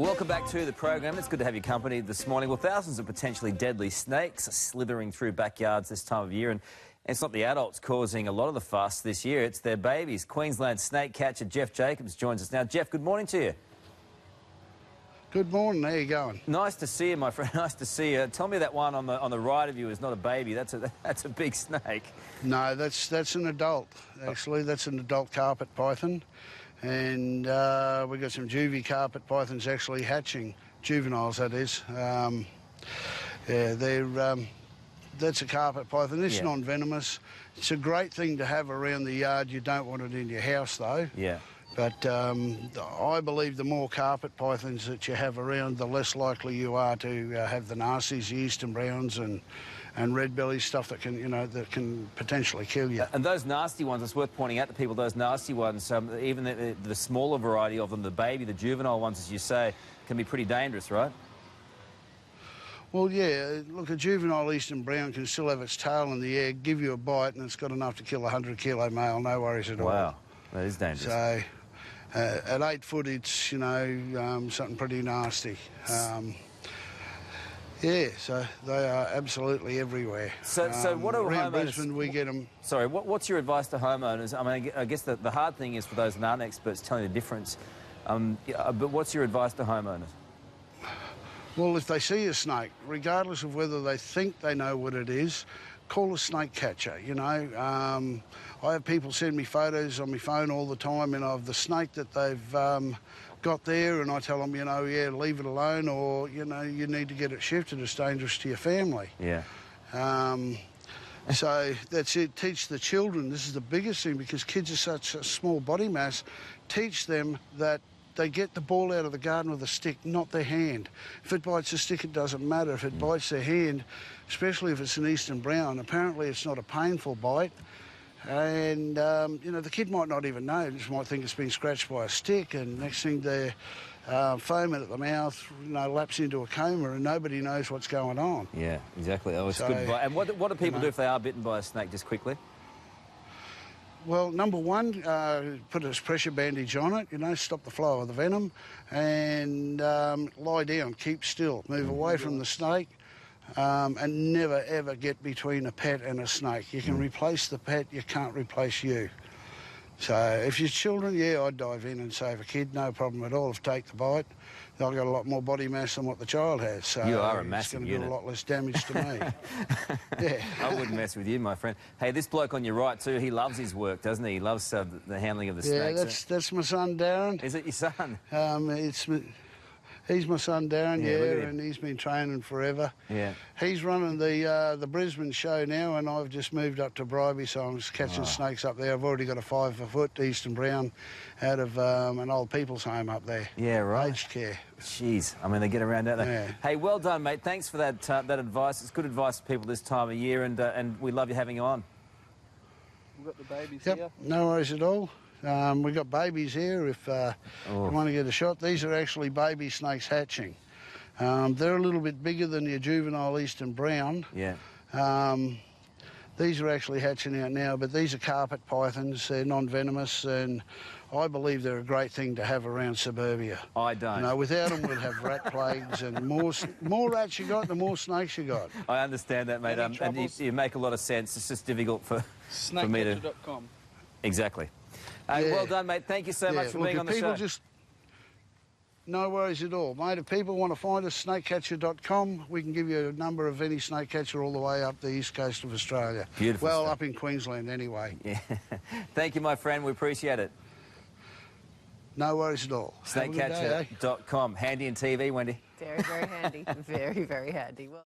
Welcome back to the program. It's good to have your company this morning. Well, thousands of potentially deadly snakes are slithering through backyards this time of year, and it's not the adults causing a lot of the fuss this year, it's their babies. Queensland snake catcher Geoff Jacobs joins us now. Geoff, good morning to you. Good morning, how you going? Nice to see you, my friend, nice to see you. Tell me that one on the right of you is not a baby, that's a big snake. No, that's an adult, actually. That's an adult carpet python. And we've got some juvie carpet pythons actually hatching, juveniles that is. That's a carpet python. It's non-venomous. It's a great thing to have around the yard. You don't want it in your house though. Yeah. But I believe the more carpet pythons that you have around, the less likely you are to have the nasties, the eastern browns and red belly stuff that can, that can potentially kill you. And those nasty ones, it's worth pointing out to people, those nasty ones, even the smaller variety of them, the baby, the juvenile ones, as you say, can be pretty dangerous, right? Well, yeah, look, a juvenile eastern brown can still have its tail in the air, give you a bite, and it's got enough to kill a 100-kilo male, no worries at all. Wow, that is dangerous. So, at 8 foot, it's, something pretty nasty. Yeah, so they are absolutely everywhere. So what are around homeowners... Brisbane, we get them... Sorry, what's your advice to homeowners? I mean, I guess the hard thing is for those non-experts telling the difference. But what's your advice to homeowners? Well, if they see a snake, regardless of whether they think they know what it is, call a snake catcher, I have people send me photos on my phone all the time, of the snake that they've got there, and I tell them, leave it alone, or, you need to get it shifted. It's dangerous to your family. Yeah. So that's it. Teach the children. This is the biggest thing, because kids are such a small body mass. Teach them that they get the ball out of the garden with a stick, not their hand. If it bites a stick, it doesn't matter. If it bites their hand, especially if it's an eastern brown, apparently it's not a painful bite. And, the kid might not even know. Just might think it's been scratched by a stick, and next thing they're foaming at the mouth, lapse into a coma, and nobody knows what's going on. Yeah, exactly. Oh, it's good advice. And what do people do if they are bitten by a snake, just quickly? Well, number one, put a pressure bandage on it, stop the flow of the venom, and lie down, keep still, move away from the snake, and never, ever get between a pet and a snake. You can replace the pet, you can't replace you. So if you're children, yeah, I'd dive in and save a kid, no problem at all. If take the bite, they've got a lot more body mass than what the child has. So you are a massive unit. It's going to do a lot less damage to me. Yeah. I wouldn't mess with you, my friend. Hey, this bloke on your right too, he loves his work, doesn't he? He loves the handling of the snakes. Yeah, that's my son, Darren. Is it your son? He's my son, Darren, and he's been training forever. Yeah. He's running the Brisbane show now, and I've just moved up to Bribey, so I'm just catching snakes up there. I've already got a 5 foot eastern brown out of an old people's home up there. Yeah, right. Aged care. Jeez, I mean, they get around, don't they? Yeah. Hey, well done, mate. Thanks for that advice. It's good advice for people this time of year, and we love you having you on. We've got the babies here. No worries at all. We've got babies here if you want to get a shot. These are actually baby snakes hatching. They're a little bit bigger than your juvenile eastern brown. Yeah. These are actually hatching out now, but these are carpet pythons. They're non-venomous, and I believe they're a great thing to have around suburbia. I don't. Without them, we'd have rat plagues, and more rats you got, the more snakes you got. I understand that, mate. And you make a lot of sense. It's just difficult for me to... Snakecatcher.com. Exactly. Well done, mate. Thank you so much for being on the show. No worries at all, mate. If people want to find us, snakecatcher.com, we can give you a number of any snake catcher all the way up the east coast of Australia. Beautiful Well, stuff. up in Queensland anyway. Yeah. Thank you, my friend. We appreciate it. No worries at all. Snakecatcher.com. Handy in TV, Wendy. Very, very handy. Very, very handy. Well